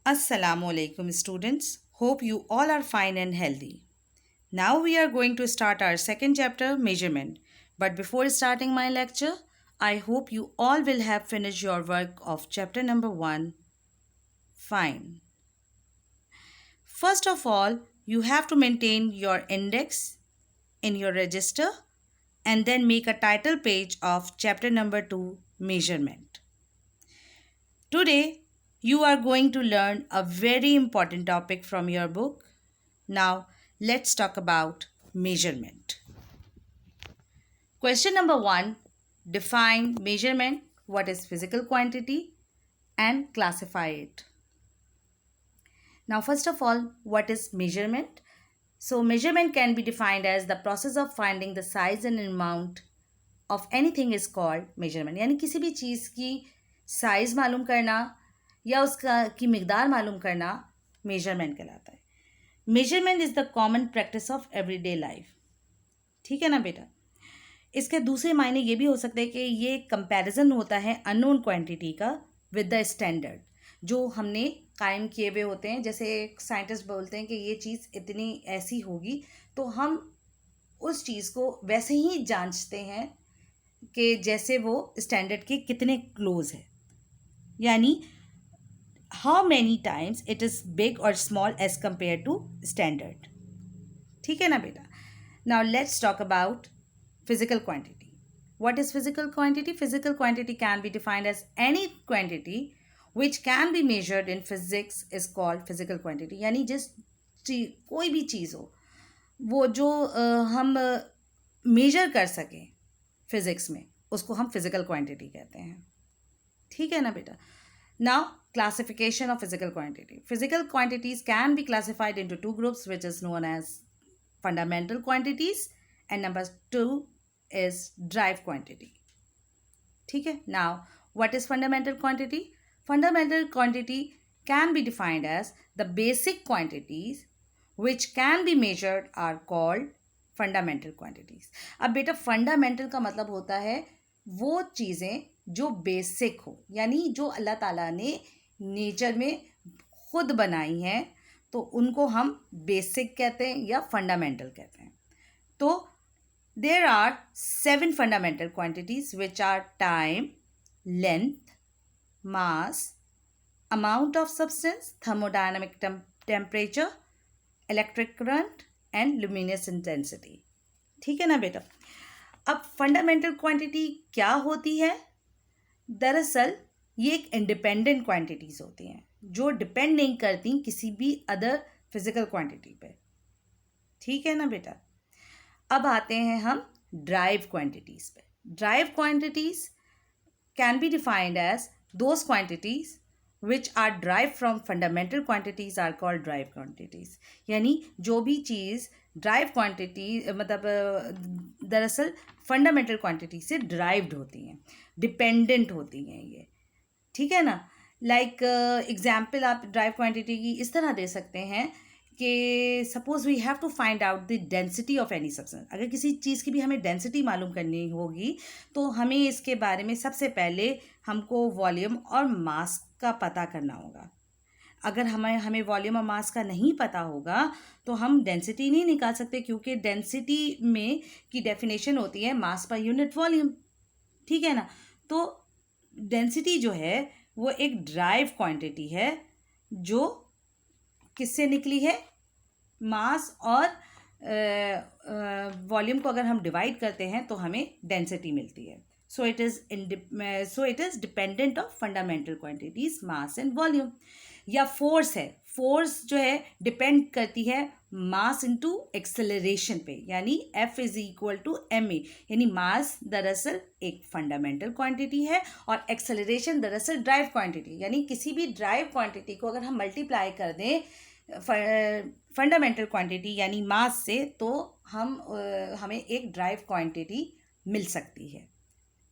Assalamu alaikum students. Hope you all are fine and healthy. Now we are going to start our second chapter, measurement. But before starting my lecture, I hope you all will have finished your work of chapter number 1. Fine. First of all, you have to maintain your index in your register and then make a title page of chapter number 2, measurement. Today, you are going to learn a very important topic from your book. Now, let's talk about measurement. Question number 1. Define measurement. What is physical quantity? And classify it. Now, first of all, what is measurement? So, measurement can be defined as the process of finding the size and amount of anything is called measurement. यानी किसी भी चीज़ की size मालूम करना या उसका की मिकदार मालूम करना मेजरमेंट कहलाता है. Measurement is the common practice of everyday life. ठीक है ना बेटा. इसके दूसरे मायने ये भी हो सकते हैं कि ये कंपैरिजन होता है अननोन क्वांटिटी का विद द स्टैंडर्ड जो हमने कायम किए हुए होते हैं. जैसे साइंटिस्ट बोलते हैं कि ये चीज़ इतनी ऐसी होगी तो हम उस चीज़ को वैसे ही जांचते हैं कि जैसे वो स्टैंडर्ड के कितने क्लोज है. यानी how many times it is big और small as compare to standard. ठीक है ना बेटा. Now let's talk about physical quantity. What is physical quantity? Physical quantity can be defined as any quantity which can be measured in physics is called physical quantity. यानी कोई भी चीज़ हो वो जो हम मेजर कर सकें फिज़िक्स में उसको हम फिज़िकल क्वांटिटी कहते हैं. ठीक है ना बेटा. Now, classification of physical quantity. Physical quantities can be classified into two groups which is known as fundamental quantities and number 2 is derived quantity. ठीक है. Now, what is fundamental quantity? Fundamental quantity can be defined as the basic quantities which can be measured are called fundamental quantities. अब बेटा fundamental का मतलब होता है वो चीज़ें जो बेसिक हो यानी जो अल्लाह ताला ने नेचर में खुद बनाई हैं तो उनको हम बेसिक कहते हैं या फंडामेंटल कहते हैं. तो there are 7 fundamental quantities which are time, length, mass, amount of substance, thermodynamic temperature, electric current and luminous intensity. ठीक है ना बेटा. अब फंडामेंटल क्वांटिटी क्या होती है? दरअसल ये एक इंडिपेंडेंट क्वांटिटीज़ होती हैं जो डिपेंड नहीं करती किसी भी अदर फिजिकल क्वांटिटी पे. ठीक है ना बेटा. अब आते हैं हम ड्राइव क्वांटिटीज़ पे. Derived quantities can be defined as those quantities which are derived from fundamental quantities are called derived quantities. यानी जो भी चीज़ ड्राइव क्वांटिटी मतलब दरअसल फंडामेंटल क्वांटिटी से ड्राइव्ड होती हैं, डिपेंडेंट होती हैं ये. ठीक है ना. लाइक एग्जाम्पल आप ड्राइव क्वांटिटी की इस तरह दे सकते हैं कि suppose we have to find out the density of any substance. अगर किसी चीज़ की भी हमें डेंसिटी मालूम करनी होगी तो हमें इसके बारे में सबसे पहले हमको वॉल्यूम और मास का पता करना होगा. अगर हमें वॉल्यूम और मास का नहीं पता होगा तो हम डेंसिटी नहीं निकाल सकते क्योंकि डेंसिटी में की डेफिनेशन होती है मास पर यूनिट वॉल्यूम. ठीक है ना. तो डेंसिटी जो है वो एक ड्राइव क्वांटिटी है जो किससे निकली है? मास और वॉल्यूम को अगर हम डिवाइड करते हैं तो हमें डेंसिटी मिलती है. So it is dependent of fundamental quantities mass and volume. या फोर्स है. फोर्स जो है डिपेंड करती है मास इनटू एक्सेलरेशन पे. यानी F is equal to ma. यानी मास दरअसल एक फंडामेंटल क्वांटिटी है और एक्सेलरेशन दरअसल ड्राइव क्वांटिटी. यानी किसी भी ड्राइव क्वांटिटी को अगर हम मल्टीप्लाई कर दें फंडामेंटल क्वांटिटी यानी मास से तो हमें एक ड्राइव क्वांटिटी मिल सकती है.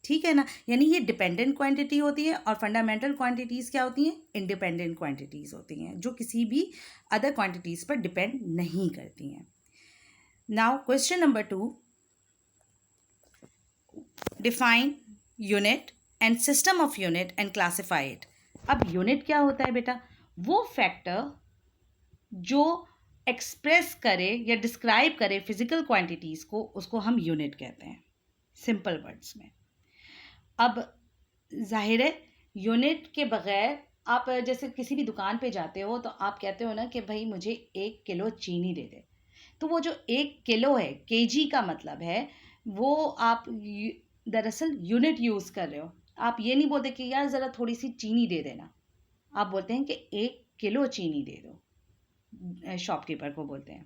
ठीक है ना. यानी ये डिपेंडेंट क्वांटिटी होती है और फंडामेंटल क्वांटिटीज़ क्या होती हैं? इंडिपेंडेंट क्वांटिटीज़ होती हैं जो किसी भी अदर क्वांटिटीज़ पर डिपेंड नहीं करती हैं. Now question number 2. Define unit and system of unit and classify it. अब यूनिट क्या होता है बेटा? वो फैक्टर जो एक्सप्रेस करे या डिस्क्राइब करे फिजिकल क्वांटिटीज़ को, उसको हम यूनिट कहते हैं, सिंपल वर्ड्स में। अब जाहिर है यूनिट के बगैर आप जैसे किसी भी दुकान पे जाते हो तो आप कहते हो ना कि भाई मुझे 1 किलो चीनी दे दे, तो वो जो 1 किलो है, केजी का मतलब है, वो आप दरअसल यूनिट यूज़ कर रहे हो। आप ये नहीं बोलते कि यार ज़रा थोड़ी सी चीनी दे देना, आप बोलते हैं कि 1 किलो चीनी दे दो, शॉपकीपर को बोलते हैं।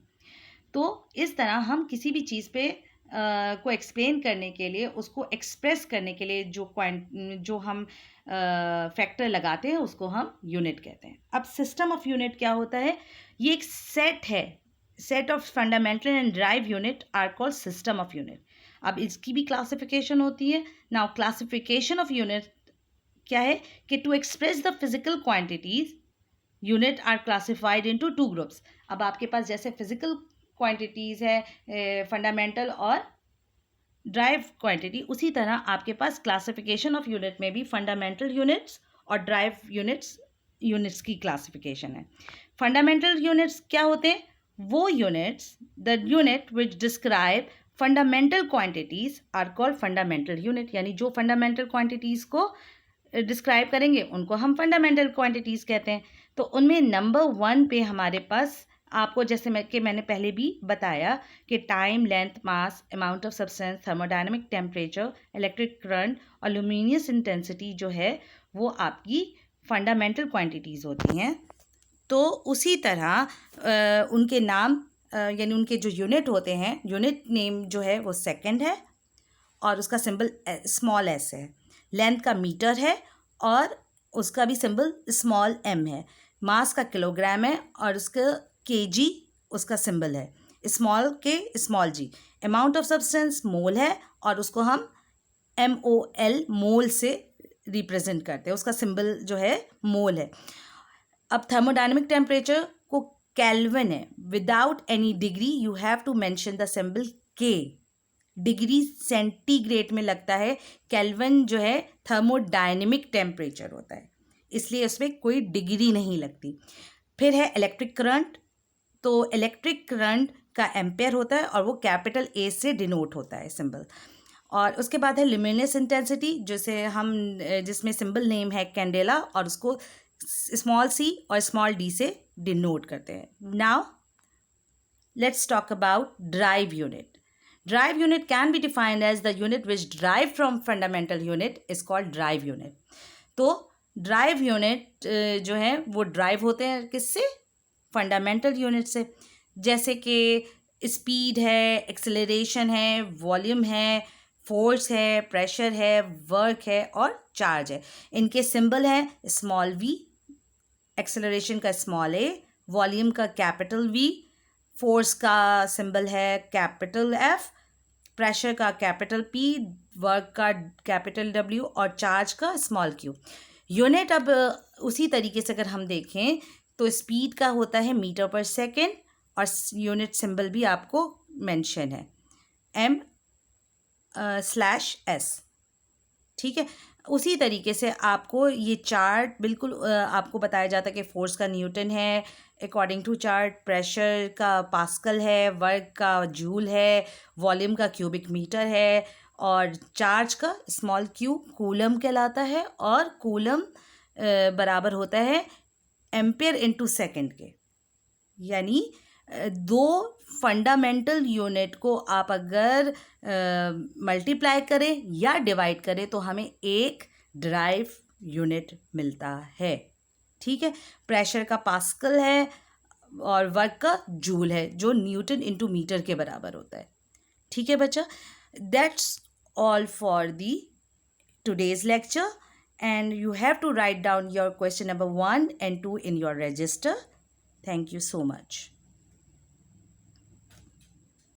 तो इस तरह हम किसी भी चीज़ पे को एक्सप्लेन करने के लिए, उसको एक्सप्रेस करने के लिए जो हम फैक्टर लगाते हैं उसको हम यूनिट कहते हैं। अब सिस्टम ऑफ यूनिट क्या होता है? ये एक सेट है, set of fundamental and derived unit are called system of unit. अब इसकी भी क्लासिफिकेशन होती है। नाउ क्लासिफिकेशन ऑफ यूनिट क्या है कि to express the physical quantities unit are classified into 2 groups. अब आपके पास जैसे फिजिकल क्वांटिटीज़ है, फंडामेंटल और ड्राइव क्वांटिटी, उसी तरह आपके पास क्लासिफिकेशन ऑफ यूनिट में भी फंडामेंटल यूनिट्स और ड्राइव यूनिट्स की क्लासिफिकेशन है। फंडामेंटल यूनिट्स क्या होते हैं? वो units, the unit which describe fundamental quantities are called fundamental unit, यानी जो फंडामेंटल क्वांटिटीज़ को डिस्क्राइब करेंगे उनको हम फंडामेंटल क्वांटिटीज़ कहते हैं। तो उनमें नंबर 1 पे हमारे पास, आपको जैसे मैंने पहले भी बताया कि time, length, mass, amount of substance, thermodynamic temperature, electric current और लुमिनियस इंटेंसिटी जो है वो आपकी फंडामेंटल क्वांटिटीज़ होती हैं। तो उसी तरह उनके नाम यानी उनके जो यूनिट होते हैं, यूनिट नेम जो है वो सेकंड है और उसका सिंबल स्मॉल एस है। लेंथ का मीटर है और उसका भी सिंबल स्मॉल एम है। मास का किलोग्राम है और उसका केजी उसका सिंबल है, स्मॉल के small G. Amount of substance mole है और उसको हम MOL मोल से रिप्रेजेंट करते हैं, उसका सिंबल जो है मोल है। अब थर्मोडायनेमिक टेम्परेचर को केल्विन है, without any degree you have to mention the symbol K. Degree centigrade में लगता है, केल्विन जो है थर्मोडायनेमिक टेम्परेचर होता है, इसलिए उसमें कोई डिग्री नहीं लगती। फिर है इलेक्ट्रिक करंट, तो इलेक्ट्रिक करंट का एम्पेयर होता है और वो कैपिटल A से डिनोट होता है सिंबल। और उसके बाद है ल्यूमिनस इंटेंसिटी, जिसमें सिंबल नेम है कैंडेला और उसको स्मॉल c और स्मॉल d से डिनोट करते हैं। Now let's talk about drive unit. Drive unit can be defined as the unit which derived from fundamental unit is called drive unit. तो drive unit जो है वो ड्राइव होते हैं किससे? फंडामेंटल यूनिट से। जैसे कि स्पीड है, एक्सेलरेशन है, वॉल्यूम है, फोर्स है, प्रेशर है, वर्क है और चार्ज है। इनके सिंबल हैं स्मॉल v, एक्सेलरेशन का स्मॉल a, वॉल्यूम का कैपिटल V, फोर्स का सिंबल है कैपिटल F, प्रेशर का कैपिटल P, वर्क का कैपिटल W और चार्ज का स्मॉल q। यूनिट अब उसी तरीके से अगर हम देखें तो स्पीड का होता है मीटर पर सेकेंड और यूनिट सिंबल भी आपको मेंशन है M/S, ठीक है। उसी तरीके से आपको ये चार्ट बिल्कुल आपको बताया जाता है कि फोर्स का न्यूटन है अकॉर्डिंग टू चार्ट, प्रेशर का पास्कल है, वर्क का जूल है, वॉल्यूम का क्यूबिक मीटर है और चार्ज का स्मॉल क्यू कूलम कहलाता है और कूलम बराबर होता है एम्पेयर इनटू सेकंड के। यानी दो फंडामेंटल यूनिट को आप अगर मल्टीप्लाई करें या डिवाइड करें तो हमें एक ड्राइव यूनिट मिलता है, ठीक है। प्रेशर का पास्कल है और वर्क का जूल है जो न्यूटन इनटू मीटर के बराबर होता है, ठीक है बच्चा। That's all for the today's lecture and you have to write down your question number 1 and 2 in your register. Thank you so much.